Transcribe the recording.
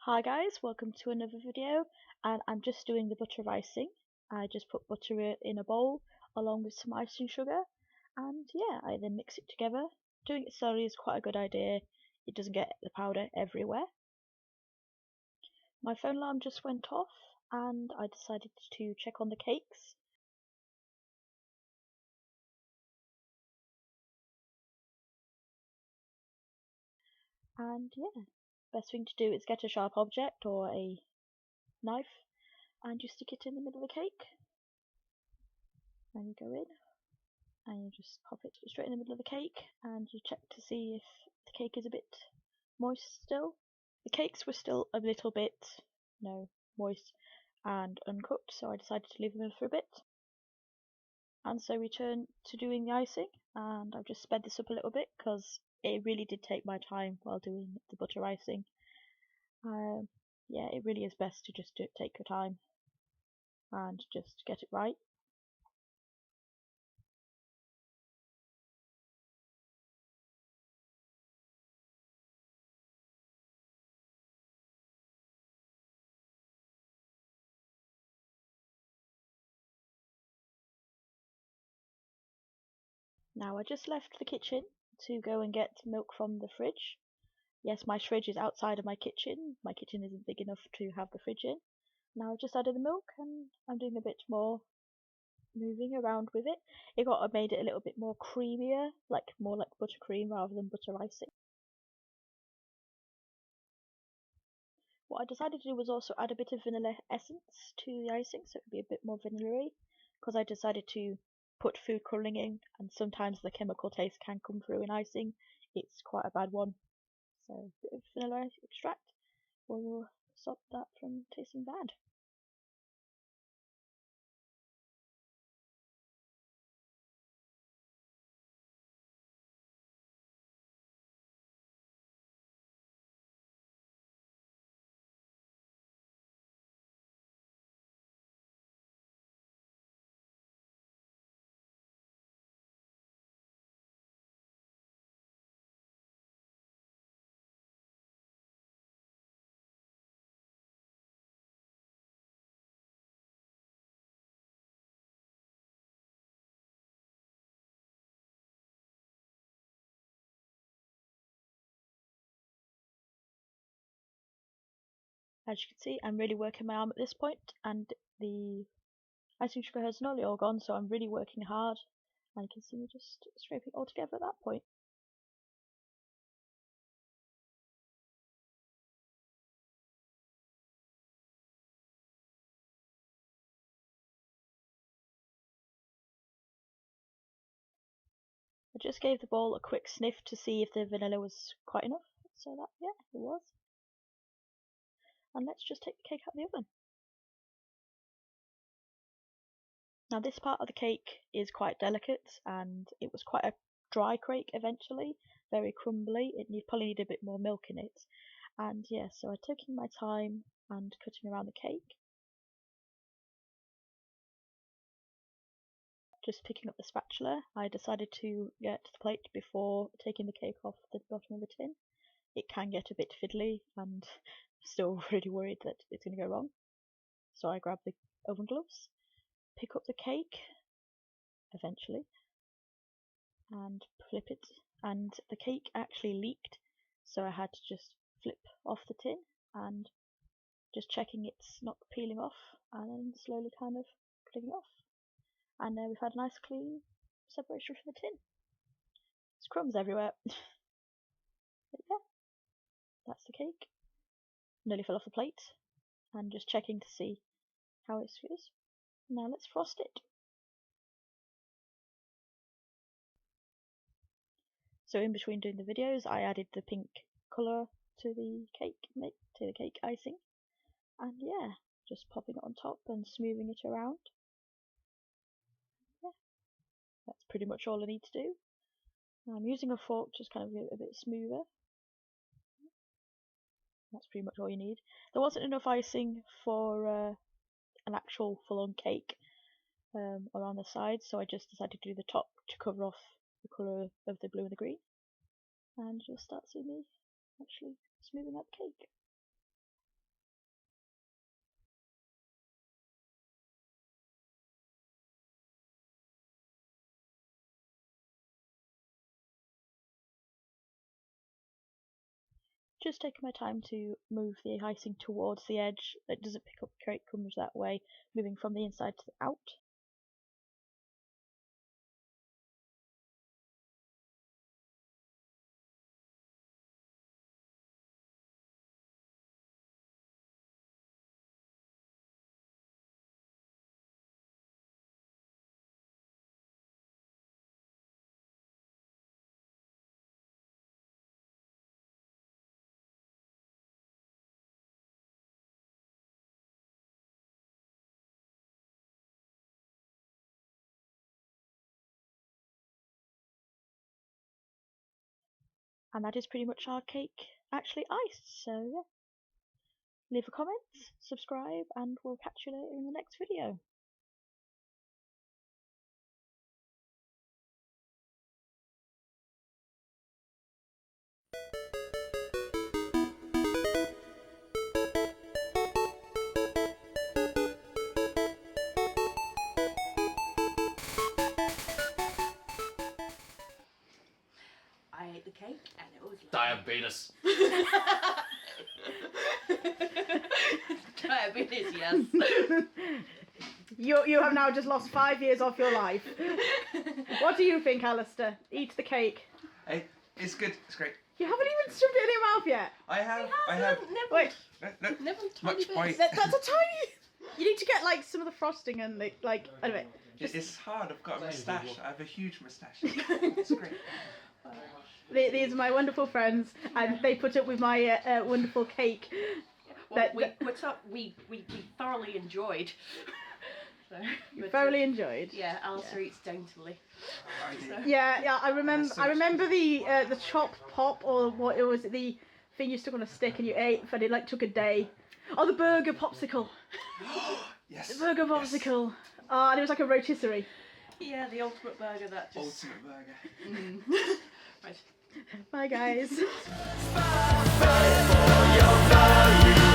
Hi guys, welcome to another video, and I'm just doing the butter icing. I just put butter in a bowl along with some icing sugar, and yeah, I then mix it together. Doing it slowly is quite a good idea. It doesn't get the powder everywhere. My phone alarm just went off and I decided to check on the cakes. And yeah, best thing to do is get a sharp object or a knife and you stick it in the middle of the cake. And you go in and you just pop it straight in the middle of the cake and you check to see if the cake is a bit moist still. The cakes were still a little bit, moist and uncooked, so I decided to leave them in for a bit. And so we turn to doing the icing, and I've just sped this up a little bit because it really did take my time while doing the butter icing. Yeah, it really is best to just take your time and just get it right. Now I just left the kitchen to go and get milk from the fridge. Yes, my fridge is outside of my kitchen. My kitchen isn't big enough to have the fridge in. Now I've just added the milk and I'm doing a bit more moving around with it. Made it a little bit more creamier, more like buttercream rather than butter icing. What I decided to do was also add a bit of vanilla essence to the icing so it would be a bit more vanilla-y, because I decided to put food colouring in and sometimes the chemical taste can come through in icing. It's quite a bad one. So a bit of vanilla extract will stop that from tasting bad. As you can see, I'm really working my arm at this point, and the icing sugar has nearly all gone, so I'm really working hard. And you can see me just scraping it all together at that point. I just gave the bowl a quick sniff to see if the vanilla was quite enough, so that, yeah, it was. And let's just take the cake out of the oven. Now this part of the cake is quite delicate, and it was quite a dry cake eventually, very crumbly. You probably need a bit more milk in it. And yeah, so I'm taking my time and cutting around the cake. Just picking up the spatula, I decided to get to the plate before taking the cake off the bottom of the tin. It can get a bit fiddly, and I'm still really worried that it's going to go wrong. So I grab the oven gloves, pick up the cake, eventually, and flip it, and the cake actually leaked, so I had to just flip off the tin and just checking it's not peeling off, and then slowly kind of cutting it off. And now we've had a nice clean separation from the tin. There's crumbs everywhere. But yeah, that's the cake. Nearly fell off the plate, and just checking to see how it is. Now let's frost it. So in between doing the videos, I added the pink colour to the cake icing, and yeah, just popping it on top and smoothing it around. Yeah, that's pretty much all I need to do. I'm using a fork just kind of get it a bit smoother. That's pretty much all you need. There wasn't enough icing for an actual full-on cake around the sides, so I just decided to do the top to cover off the colour of the blue and the green. And you'll start seeing me actually smoothing out the cake. just taking my time to move the icing towards the edge. It doesn't pick up create crumbs that way, moving from the inside to the out. And that is pretty much our cake actually iced. So yeah, leave a comment, subscribe, and we'll catch you later in the next video. I ate the cake and it was Diabetes. Diabetes, yes. You have now just lost 5 years off your life. What do you think, Alistair? Eat the cake. Hey, it's good. It's great. You haven't even shoved it in your mouth yet. I have. Wait, Nibbled Much tiny bite. bits. that's a tiny. You need to get like some of the frosting and anyway. It's hard. I've got a moustache. I have a huge moustache. It's great. These are my wonderful friends, and they put up with my wonderful cake. Well, we thoroughly enjoyed. Thoroughly enjoyed. Yeah, Alistair eats daintily. Yeah. I remember the chop pop, or what it was, the thing you stuck on a stick and you ate, and it like took a day. Oh, the burger popsicle. Yes. The burger popsicle. Oh, and it was like a rotisserie. Yeah, the ultimate burger that just. Ultimate burger. Right. Bye, guys. Fight for your value.